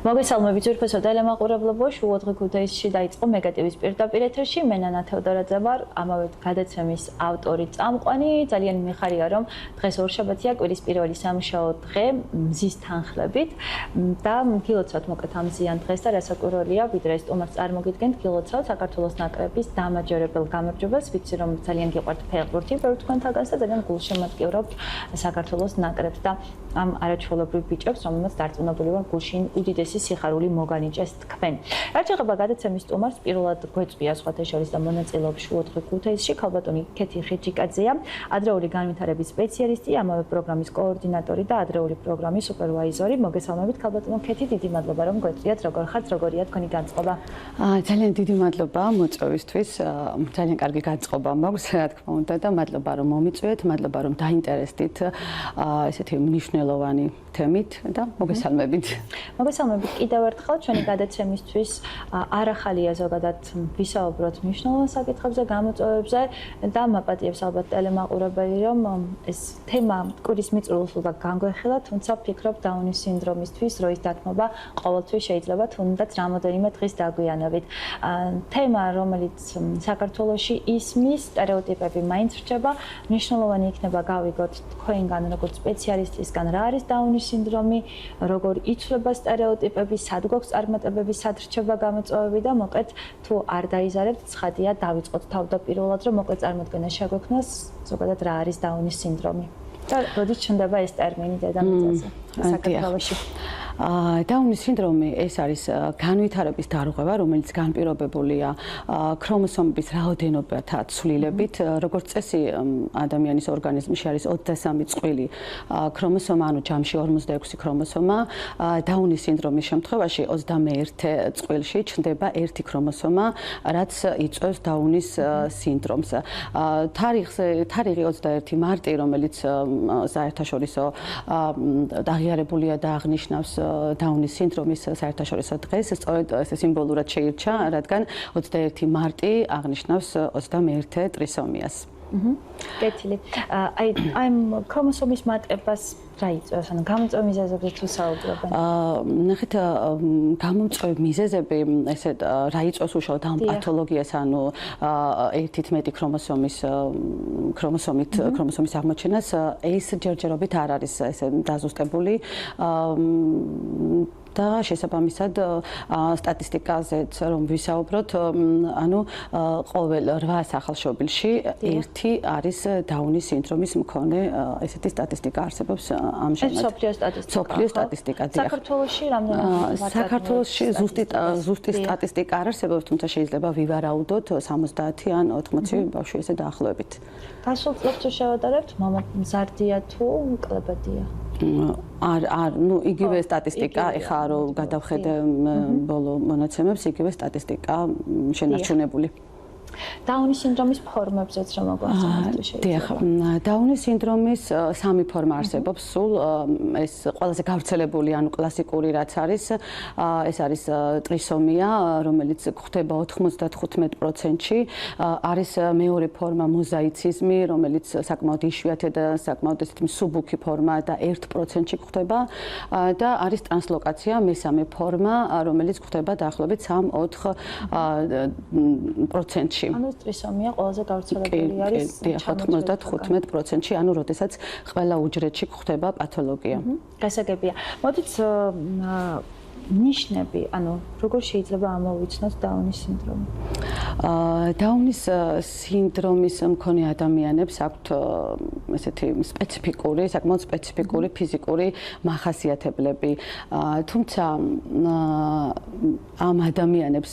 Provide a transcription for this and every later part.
მოგესალმებით ძვირფასო ტელემაყურებლებო, შუადღე ქუთაისში დაიწყო მეგატივის პირდაპირ ეთერში. მე ნანა თევდორაძე ვარ, ამავე გადაცემის ავტორი, წამყვანი. ძალიან მიხარია, რომ დღეს ორშაბათია, კვირის პირველი სამუშაო დღე, მზის თანხლებით და გილოცავთ მოკლედ ამ ზიან დღეს და რასაკვირველია, ვიდრე ეს სტუმარს წარმოგიდგენთ, გილოცავთ საქართველოს ნაკრების დამაჯერებელ გამარჯვებას. ვიცი, რომ ძალიან გიყვართ ფეხბურთი, ბევრი თქვენთაგანს და ძალიან გულშემატკივრობთ საქართველოს ნაკრებს და ამ არაჩვეულებრივ ბიჭებს, რომელმაც დარწმუნებული ვარ, გულში უდიდესი სიხარული მოგანიჭეს თქვენ. რაც ეხება გადაცემის სტუმარს, პირველად გვეწვია სხვათა შორის და მონაწილეობს შუადღე ქუთაისში ქალბატონი ქეთი ხიჭიკაძეა, ადრეული განვითარების სპეციალისტი, ამავე პროგრამის კოორდინატორი და ადრეული პროგრამის სუპერვაიზორი. მოგესალმებით ქალბატონო ქეთი, დიდი მადლობა რომ გვეწვიათ, როგორ ხართ, როგორია თქვენი განწყობა? ძალიან დიდი მადლობა მოწვევისთვის, ძალიან კარგი განწყობა მაქვს, რა თქმა უნდა და მადლობა რომ მომიწვიეთ, მადლობა რომ დაინტერესდით ესეთი მნიშვნელოვანი თემით და მოგესალმებით. მოგესალმებით კიდევ ერთხელ ჩვენი გადაცემისთვის არ ახალია ზოგადად ვისაუბროთ მნიშვნელოვან საკითხებზე, გამოწვევებზე და მაპატიებს ალბათ ტელემაყურებელი, რომ ეს თემა კვირის მიწურულობა განგვეხილა, თუმცა ვფიქრობ დაუნის სინდრომისთვის დროის დათმობა ყოველთვის შეიძლება თუნდაც რამოდენიმე დღის დაგვიანებით. თემა, რომელიც საქართველოში ისმის, სტერეოტიპები მაინც რჩება, მნიშვნელოვანი იქნება გავიგოთ თქვენგან როგორც სპეციალისტისგან რა არის დაუნის სინდრომი, როგორ იცვლება სტერეოტიპები, სად გვაქვს წარმატებები, სად რჩება გამოწვევები და მოკლედ თუ არ დაიზარებთ, ცხადია დავიწყოთ თავდაპირველად, რომ მოკლედ წარმოდგენა შეგვექმნას ზოგადად რა არის დაუნის სინდრომი. და როდის ჩნდება ეს ტერმინი დედამიწაზე საქართველოში? დაუნის სინდრომი ეს არის განვითარების დარღვევა, რომელიც განპირობებულია ქრომოსომების რაოდენობათა ცვლილებით. როგორც წესი, ადამიანის ორგანიზმში არის 23 წყვილი ქრომოსომა, ანუ ჯამში 46 ქრომოსომა. დაუნის სინდრომის შემთხვევაში 21 წყვილში ჩნდება ერთი ქრომოსომა, რაც იწვევს დაუნის სინდრომს. თარიღი 21 მარტი, რომელიც საერთაშორისო აღიარებულია და აღნიშნავს დაუნის სინდრომის საერთაშორისო დღეს, სწორედ ეს სიმბოლურად შეირჩა, რადგან 21 მარტი აღნიშნავს 21 ტრისომიას. კეთილი. აი ქრომოსომის მატებას რა იწვევს? ანუ გამომწვევ მიზეზებზე თუ საუბრობენ? ნახეთ, გამომწვევ მიზეზები, ესე რა იწვევს უშუალოდ ამ პათოლოგიას, ანუ ერთით მეტი ქრომოსომის აღმოჩენას, ეს ჯერჯერობით არ არის ესე დაზუსტებული. და შესაბამისად სტატისტიკაზეც რომ ვისაუბროთ, ანუ ყოველ 8 სახალშობილში ერთი არის დაუნის სინდრომის მქონე, ესეთი სტატისტიკა არსებობს ამჟამად. ეს მსოფლიო სტატისტიკა. საქართველოში რამდენი? საქართველოში ზუსტი სტატისტიკა არ არსებობს, თუმცა შეიძლება ვივარაუდოთ 70 ან 80 ბავშვი ესე დაახლოებით. გასულ წლებს თუ შევადარებთ, მზარდია თუ კლებადია? ნუ იგივე სტატისტიკა, ეხლა რო გადავხედე ბოლო მონაცემებს, იგივე სტატისტიკა შენარჩუნებული. დაუნის სინდრომის ფორმებზეც რომ მოგვაწოდოთ შეიძლება. დაუნის სინდრომის 3 ფორმა არსებობს სულ, ეს ყველაზე გავრცელებული, ანუ კლასიკური რაც არის, ეს არის ტრისომია, რომელიც გვხვდება 95%-ში, არის მეორე ფორმა მოზაიციზმი, რომელიც საკმაოდ იშვიათი და საკმაოდ მსუბუქი ფორმა და 1%-ში გვხვდება და არის ტრანსლოკაცია, მესამე ფორმა, რომელიც გვხვდება დაახლოებით 3-4%-ში. ანუ ტრისომია ყველაზე გავრცელებული არის 95%-ში, ანუ როდესაც ყველა უჯრედში გვხვდება პათოლოგია. გასაგებია. მოდით ნიშნები, ანუ როგორ შეიძლება ამოვიცნოთ დაუნის სინდრომი? დაუნის სინდრომის მქონე ადამიანებს აქვთ ესეთი სპეციფიკური, საკმაოდ სპეციფიკური ფიზიკური მახასიათებლები. თუმცა ამ ადამიანებს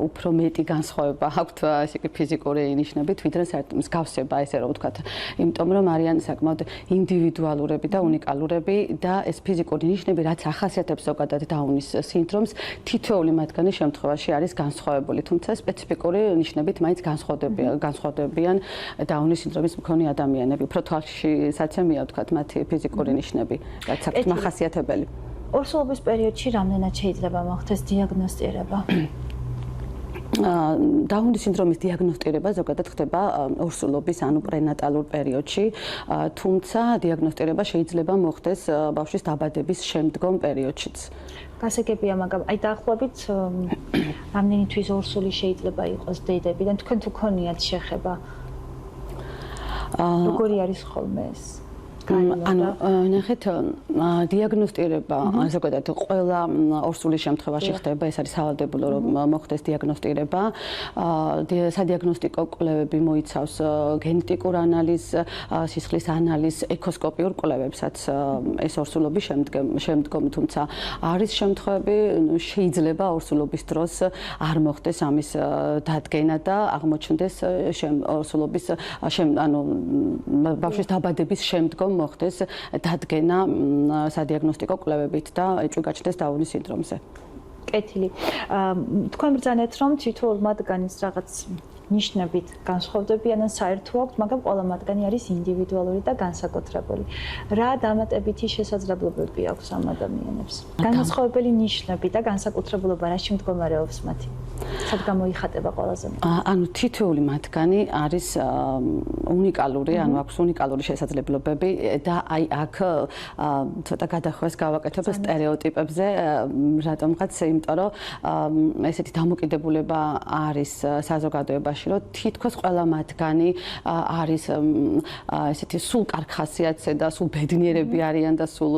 უფრო მეტი განსხვავება აქვთ ესე ფიზიკური ნიშნებით, ვიდრე მსგავსება, ესე რომ ვთქვათ, იმიტომ რომ არიან საკმაოდ ინდივიდუალურები და უნიკალურები და ეს ფიზიკური ნიშნები, რაც ახასიათებს ზოგადად დაუნის სინდრომს, თითოეული მათგანი შემთხვევაში არის განსხვავებული, თუმცა სპეციფიკური ნიშნებით მაინც განსხვავდებიან დაუნის სინდრომის მქონე ადამიანები. უფრო თვალში საცემია ვთქვათ მათი ფიზიკური ნიშნები, რაც აქვთ მახასიათებელი. ორსულობის პერიოდში რამდენად შეიძლება მოხდეს დიაგნოსტირება? დაუნის სინდრომის დიაგნოსტირება ზოგადად ხდება ორსულობის, ანუ პრენატალურ პერიოდში, თუმცა დიაგნოსტირება შეიძლება მოხდეს ბავშვის დაბადების შემდგომ პერიოდშიც. გასაგებია, მაგრამ აი დაახლოებით რამდენი თვის ორსული შეიძლება იყოს დედებიდან, თქვენ თუ ქონიათ შეხება? როგორი არის ხოლმე ეს? ანუ ნახეთ დიაგნოსტირება ზოგადად ყველა ორსულის შემთხვევაში ხდება, ეს არის სავალდებულო რომ მოხდეს დიაგნოსტირება. სადიაგნოსტიკო კვლევები მოიცავს გენეტიკურ ანალიზს, სისხლის ანალიზს, ეკოსკოპიურ კვლევებსაც ეს ორსულობის შემდგომი, თუმცა არის შემთხვევები, შეიძლება ორსულობის დროს არ მოხდეს ამის დადგენა და აღმოჩნდეს ორსულობის ანუ ბავშვის დაბადების შემდგომ მოხდეს დადგენა სადიაგნოსტიკო კვლევებით და ეჭვი გაჩნდეს დაუნის სინდრომზე. კეთილი. თქვენ ბრძანეთ რომ თითოეულ მათგანის რაღაც ნიშნებით განსხვავდებიან ან საერთო აქვთ, მაგრამ ყველა მათგანი არის ინდივიდუალური და განსაკუთრებული. რა დამატებითი შესაძლებლობები აქვს ამ ადამიანებს? განსხვავებული ნიშნები და განსაკუთრებულობა რაში მდგომარეობს მათი? სად გამოიხატება ყველაზე მეტად? ანუ თითოეული მათგანი არის უნიკალური, ანუ აქვს უნიკალური შესაძლებლობები და აი აქ ცოტა გადახვეს გავაკეთებ სტერეოტიპებზე, რატომღაც, იმიტომ რომ ესეთი დამოკიდებულება არის საზოგადოებაში, რომ თითქოს ყველა მათგანი არის ესეთი სულ კარგ ხასიათზე და სულ ბედნიერები არიან და სულ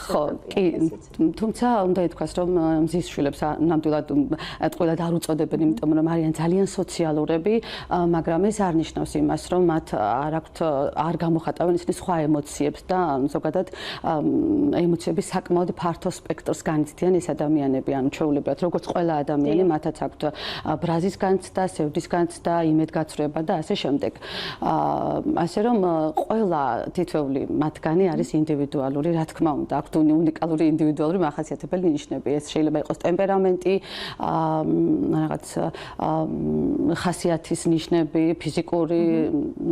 ხო, კი, თუმცა უნდა ითქვას, რომ მზის შვილებს ნამდვილად ტყუილად არ უწოდებენ, იმიტომ რომ არიან ძალიან სოციალურები, მაგრამ ეს არ ნიშნავს იმას, რომ მათ არ გამოხატავენ ისინი სხვა ემოციებს და ზოგადად ემოციების საკმაოდ ფართო სპექტრს განიცდიან ეს ადამიანები, ანუ ჩვეულებრივად როგორც ყველა ადამიანი, მათაც აქვთ ბრაზის განცდა, სევდის განცდა, იმედგაცრუება და ასე შემდეგ. ასე რომ ყველა თითოეული მათგანი არის ინდივიდუალური, რა თქმა უნდა, აქვთ უნიკალური ინდივიდუალური მახასიათებელი ნიშნები. ეს შეიძლება იყოს ტემპერამენტი, რაღაც ხასიათის ნიშნები, ფიზიკური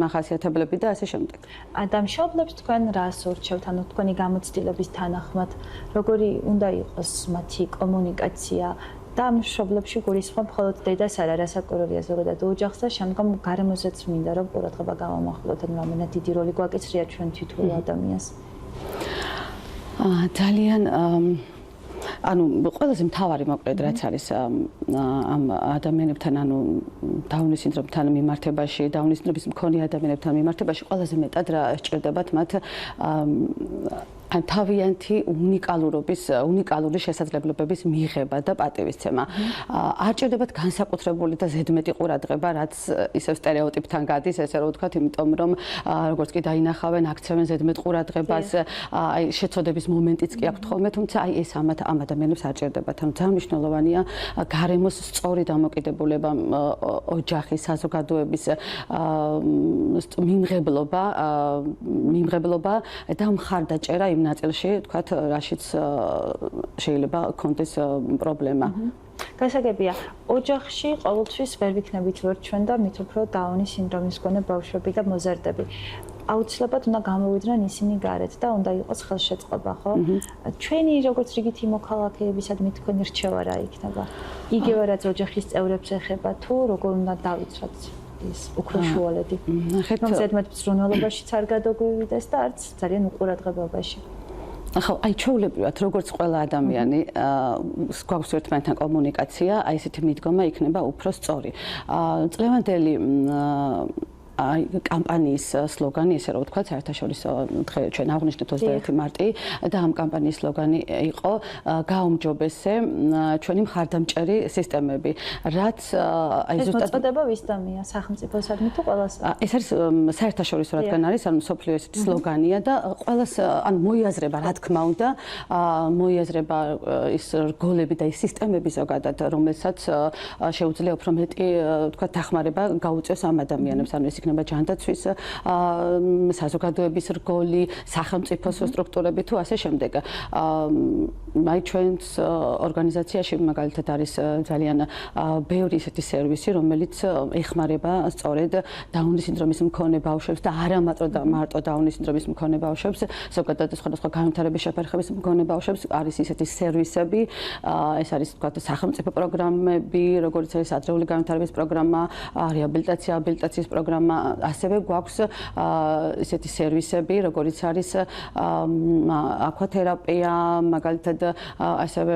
მახასიათებლები და ასე შემდეგ. ადამიანებს თქვენ რას ურჩევთ, ანუ თქვენი გამოცდილების თანახმად, როგორი უნდა იყოს მათი კომუნიკაცია და ამ მშობლებში გულისხმობ მხოლოდ დედას არა, რასაკვირველია ზოგადად ოჯახს და შემდგომ გარემოზეც მინდა რომ ყურადღება გავამახვილოთ, ანუ რამდენად დიდი როლი გვაკისრია ჩვენ თითოეულ ადამიანს. ძალიან ანუ ყველაზე მთავარი მოკლედ რაც არის ამ ადამიანებთან, ანუ დაუნის სინდრომთან მიმართებაში, დაუნის სინდრომის მქონე ადამიანებთან მიმართებაში ყველაზე მეტად რა სჭირდებათ მათ ან თავიანთი უნიკალური შესაძლებლობების მიღება და პატივისცემა. არ ჭირდებათ განსაკუთრებული და ზედმეტი ყურადღება, რაც ისევ სტერეოტიპთან გადის, ესე რომ ვთქვათ, იმიტომ რომ როგორც კი დაინახავენ, აქცევენ ზედმეტ ყურადღებას, აი შეცოდების მომენტიც კი აქვთ ხოლმე, თუმცა აი ეს ამ ადამიანებს არ ჭირდებათ. ანუ ძალიან მნიშვნელოვანია გარემოს სწორი დამოკიდებულება, ოჯახის, საზოგადოების მიმღებლობა და მხარდაჭერა იმ ნაწილში, თქვათ, რაშიც შეიძლება კონდეს პრობლემა. გასაგებია, ოჯახში ყოველთვის ვერ ვიქნებით ვარ ჩვენ და მით უფრო დაუნის სინდრომის მქონე ბავშვები და მოზარდები. აუცილებლად უნდა გამოვიდნენ ისინი გარეთ და უნდა იყოს ხელშეწყობა, ხო? ჩვენი როგორც რიგითი მოქალაქეებისადმი თქვენი რჩევა რა იქნება? იგივე რაც ოჯახის წევრებს ეხება თუ როგორ უნდა დავიცვათ? ის უფრო შუალედი. რომ ზედმეტ მზრუნველობაშიც არ გადაგვივიდეს და არც ძალიან უყურადღებობაში. ახლა აი ჩვეულებრივად როგორც ყველა ადამიანი გვაქვს ერთმანეთთან კომუნიკაცია, აი ესეთი მიდგომა იქნება უფრო სწორი. წლევანდელი აი კამპანიის სლოგანი, ესე რომ ვთქვათ, საერთაშორისო დღე ჩვენ აღვნიშნეთ 21 მარტი და ამ კამპანიის სლოგანი იყო გაუმჯობესე ჩვენი მხარდამჭერი სისტემები, რაც აი ზუსტად ეს მოწოდება ვისდამია სახელმწიფოსადმი თუ ყველას? ეს არის საერთაშორისო რადგან არის, ანუ მსოფლიო ესეთი სლოგანია და ყველას ანუ მოიაზრება, რა თქმა უნდა, მოიაზრება ის რგოლები და ის სისტემები ზოგადად, რომელსაც შეუძლია უფრო მეტი, ვთქვათ, დახმარება გაუწიოს ამ ადამიანებს, ანუ ეს იქნება ჯანდაცვის საზოგადოების რგოლი, სახელმწიფოს სტრუქტურები თუ ასე შემდეგ. აი ჩვენს ორგანიზაციაში მაგალითად არის ძალიან ბევრი ისეთი სერვისი, რომელიც ეხმარება სწორედ დაუნის სინდრომის მქონე ბავშვებს და არა მარტო დაუნის სინდრომის მქონე ბავშვებს, ზოგადად სხვადასხვა განვითარების შეფერხების მქონე ბავშვებს არის ისეთი სერვისები, ეს არის თქვათ სახელმწიფო პროგრამები, როგორც არის ადრეული განვითარების პროგრამა, რეაბილიტაციის პროგრამა, ასევე გვაქვს ესეთი სერვისები, როგორიც არის აკვათერაპია, მაგალითად ასევე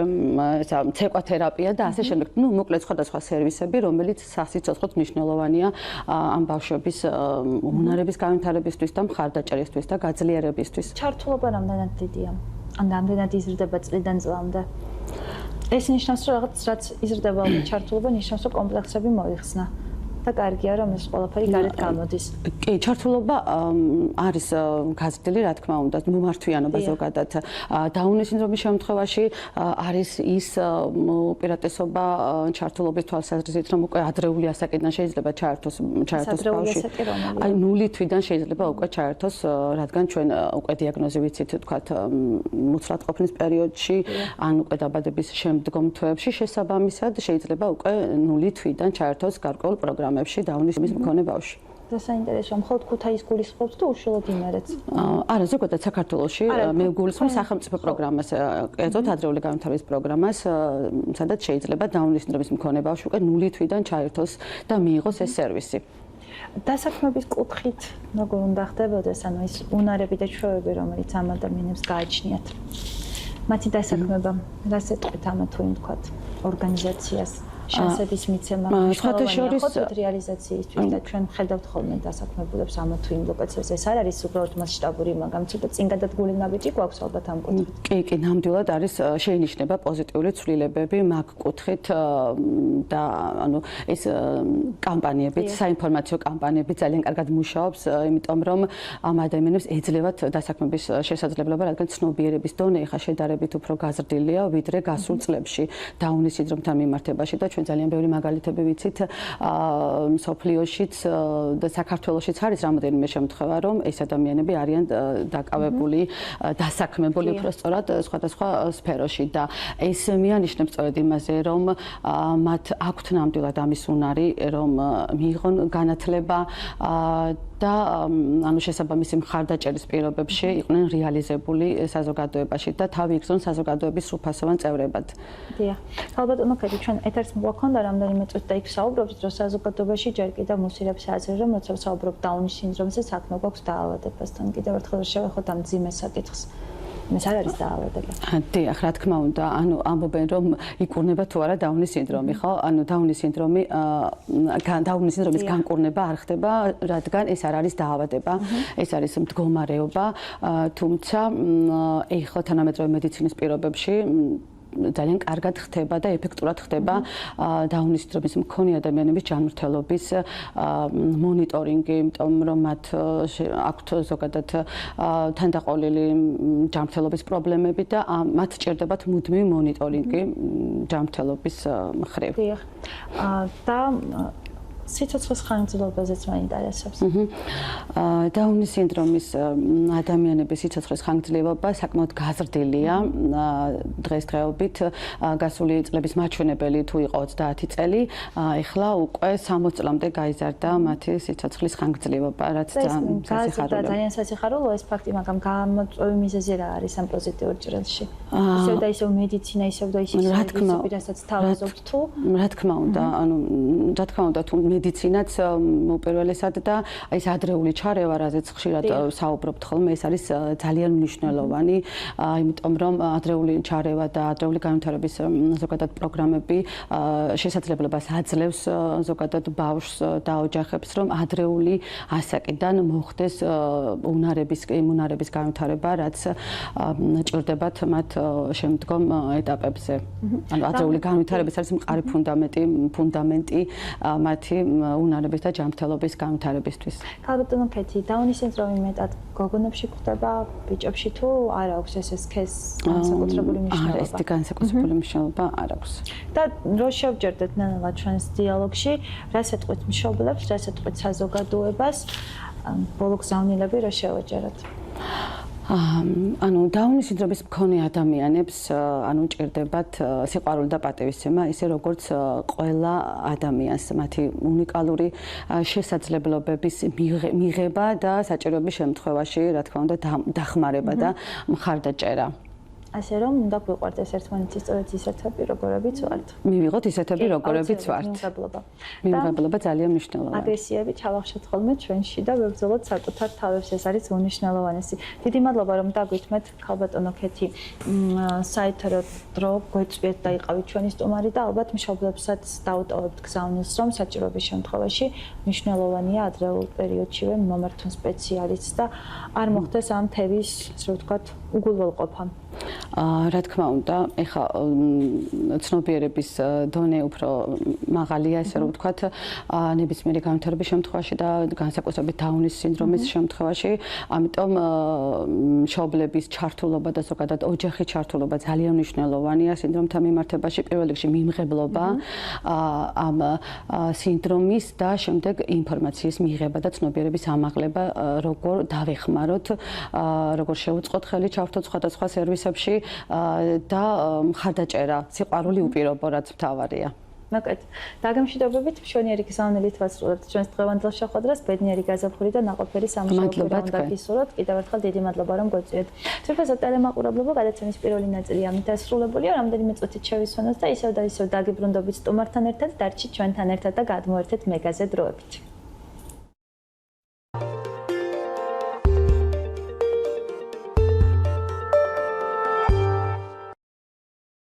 ცეკვათერაპია და ასე შემდეგ. ნუ მოკლედ სხვადასხვა სერვისები, რომელიც სასიცოცხლოდ მნიშვნელოვანია ამ ბავშვების უნარების განვითარებისთვის და მხარდაჭერისთვის და გაძლიერებისთვის. ჩართულობა რამდენად დიდია? ან რამდენად იზრდება წლიდან წლამდე? ეს ნიშნავს, რომ რაღაც იზრდება ჩართულობა, ნიშნავს, რომ კომპლექსები მოიხსნა. და კარგია რომ ეს ყველაფერი გარეთ გამოდის. კი, ჩართულობა არის გაზრდილი, რა თქმა უნდა, მომართვიანობა ზოგადად. დაუნის სინდრომის შემთხვევაში არის ის უპირატესობა ჩართულობის თვალსაზრისით, რომ უკვე ადრეული ასაკიდან შეიძლება ჩაერთოს ბავშვი. აი 0 თვიდან შეიძლება უკვე ჩაერთოს, რადგან ჩვენ უკვე დიაგნოზი ვიცით, თქვათ, მუცლად ყოფნის პერიოდში, ან უკვე დაბადების შემდგომ თვეებში შესაბამისად შეიძლება უკვე 0 თვიდან ჩაერთოს გარკვეულ პროგრამებში დაუნის სინდრომის მქონე ბავშვი. და საინტერესოა, მხოლოდ ქუთაის გულისხმობს თუ უშუალოდ იმერეთს? არა, ზოგადად საქართველოში მე ვგულისხმობ სახელმწიფო პროგრამას, კერძოდ ადრეული განვითარების პროგრამას, სადაც შეიძლება დაუნის სინდრომის მქონე ბავშვი უკვე 0 თვიდან ჩაერთოს და მიიღოს ეს სერვისი. დასაქმების კუთხით როგორ უნდა ხდებოდეს, ანუ ის უნარები და ჩვევები, რომელიც ამ ადამიანებს გააჩნიათ. მათი დასაქმება, რას ეტყვით ამა თუ იმ თქვათ, ორგანიზაციას? შანსების მიცემა მნიშვნელოვანია ხო რეალიზაციისთვის და ჩვენ ხედავთ ხოლმე დასაქმებულებს ამა თუ იმ ლოკაციაზე. ეს არ არის უბრალოდ მასშტაბური, მაგრამ ცოტა წინ გადადგმული ნაბიჯი გვაქვს ალბათ ამ კუთხით. კი, ნამდვილად არის შეინიშნება პოზიტიური ცვლილებები მაგ კუთხით და ანუ ეს კამპანიები, საინფორმაციო კამპანიები ძალიან კარგად მუშაობს, იმიტომ რომ ამ ადამიანებს ეძლევათ დასაქმების შესაძლებლობა, რადგან ცნობიერების დონე ხა შედარებით უფრო გაზრდილია, ვიდრე გასულ წლებში დაუნის სინდრომთან მიმართებაში და ძალიან ბევრი მაგალითები ვიცით მსოფლიოშიც და საქართველოშიც არის რამოდენიმე შემთხვევა, რომ ეს ადამიანები არიან დაკავებული, დასაქმებული უფრო სწორად სხვადასხვა სფეროში და ეს მიანიშნებს სწორედ იმაზე, რომ მათ აქვთ ნამდვილად ამის უნარი, რომ მიიღონ განათლება და ანუ შესაბამისი მხარდაჭერის პირობებში იყვნენ რეალიზებული საზოგადოებაში და თავი იგრძნონ საზოგადოების სრულფასოვან წევრებად. დიახ. ალბათ მოკლედ ჩვენ ეთერს მოგვაქონდა რამდენიმე წუთი და იქ საუბრობთ, რომ საზოგადოებაში ჯერ კიდევ მუსირებს აზრი, რომ როცა საუბრობ დაუნის სინდრომზე, საქმე გვაქვს დაავადებასთან. კიდევ ერთხელ შევეხოთ ამ ძიმე საკითხს. ეს არ არის დაავადება. დიახ, რა თქმა უნდა, ანუ ამბობენ რომ იკურნება თუ არა დაუნის სინდრომი, ხო? ანუ დაუნის სინდრომის განკურნება არ ხდება, რადგან ეს არ არის დაავადება, ეს არის მდგომარეობა, თუმცა ეხლა თანამედროვე მედიცინის პირობებში ძალიან კარგად ხდება და ეფექტურად ხდება დაუნის სინდრომის მქონე ადამიანების ჯანმრთელობის მონიტორინგი, იმიტომ რომ მათ აქვთ ზოგადად თანდაყოლილი ჯანმრთელობის პრობლემები და მათ სჭირდებათ მუდმივი მონიტორინგი ჯანმრთელობის მხრივ. დიახ. და სიცოცხლის ხანგრძლივობაზეც მაინტერესებს. დაუნის სინდრომის ადამიანების სიცოცხლის ხანგრძლივობა საკმაოდ გაზრდილია. დღესდღეობით გასული წლების მაჩვენებელი თუ იყო 30 წელი, ეხლა უკვე 60 წლამდე გაიზარდა მათი სიცოცხლის ხანგრძლივობა, რაც ძალიან სასიხარულოა ეს ფაქტი, მაგრამ გამოწვევი მიზეზი რა არის ამ პოზიტიურ ჭრილში? ისევ და ისევ მედიცინა, ისევ და ისევ რასაც თავაზობთ თუ? რა თქმა უნდა, ანუ რა თქმა უნდა თუ მედიცინაც უპირველესად და ეს ადრეული ჩარევა, რაზეც ხშირად საუბრობთ ხოლმე, ეს არის ძალიან მნიშვნელოვანი, იმიტომ რომ ადრეული ჩარევა და ადრეული განვითარების ზოგადად პროგრამები შესაძლებლობას აძლევს ზოგადად ბავშვს და ოჯახებს, რომ ადრეული ასაკიდან მოხდეს უნარების განვითარება, რაც ჭირდებათ მათ შემდგომ ეტაპებზე. ანუ ადრეული განვითარების არის მყარი ფუნდამენტი მათი უნარების და ჯანმრთელობის განვითარებისთვის. ქალბატონო ქეთი, დაუნის სინდრომი მეტად გოგონებში გვხვდება, ბიჭებში თუ არ აქვს ეს სქეს განსაკუთრებული მნიშვნელობა? არა, ეს განსაკუთრებული მნიშვნელობა არ აქვს. და რო შევჯერდეთ ნანალა ჩვენს დიალოგში, რას ეტყვით მშობლებს, რას ეტყვით საზოგადოებას, ბოლო გზავნილები რა შევაჯეროთ? ანუ დაუნის სინდრომის მქონე ადამიანებს ანუ ჭირდებათ სიყვარული და პატივისცემა, ისე როგორც ყველა ადამიანს, მათი უნიკალური შესაძლებლობების მიღება და საჭიროების შემთხვევაში, რა თქმა უნდა, დახმარება და მხარდაჭერა. ასე რომ უნდა გვიყვარდეს ერთმანეთის სწორედ ისეთები, როგორებიც ვართ. მივიღოთ ისეთები, როგორებიც ვართ. მიღებულობა ძალიან მნიშვნელოვანია. აგრესიები ჩავახშოთ ხოლმე ჩვენში და ვებრძოლოთ საკუთარ თავებს, ეს არის უნიშნელოვანესი. დიდი მადლობა რომ დაგვითმეთ ქალბატონო ქეთი საერთოდ დრო გვეწვიეთ და იყავით ჩვენი სტუმარი და ალბათ მშობლებსაც დაუტოვებთ გზავნის რომ საჭიროების შემთხვევაში მნიშვნელოვანია ადრეულ პერიოდშივე მომართონ სპეციალისტს და არ მოხდეს ამ თევის, ასე ვთქვათ, უგულველყოფა. რა თქმა უნდა, ეხა ცნობიერების დონე უფრო მაღალია, ესე რომ ვთქვათ, ნებისმიერი განვითარების შემთხვევაში და განსაკუთრებით დაუნის სინდრომის შემთხვევაში, ამიტომ მშობლების ჩართულობა და ზოგადად ოჯახის ჩართულობა ძალიან მნიშვნელოვანია სინდრომთან მიმართებაში, პირველ რიგში მიმღებლობა ამ სინდრომის და შემდეგ ინფორმაციის მიღება და ცნობიერების ამაღლება, როგორ დავეხმაროთ, როგორ შევუწყოთ ხელი ჩავთოთ სხვადასხვა სერვისებში და მხარდაჭერა, სიყვარული უპირობო, რაც მთავარია. მოკეთ. დაგემშვიდობებით, მშვენიერი გზავნილით ვასრულებთ ჩვენს დღევანდელ შეხვედრას, ბედნიერი გაზაფხული და ნაყოფიერი სამუშაო უნდა გისურვოთ. კიდევ ერთხელ დიდი მადლობა რომ გვეწვიეთ. თვითონ ტელემაყურებლობა გადაცემის პირველი ნაწილი ამით დასრულებულია. რამდენიმე წუთით შევისვენოთ და ისევ და ისევ დაგიბრუნდებით სტუმართან ერთად, დარჩით ჩვენთან ერთად და გადმოერთეთ მეგაზე დროებით.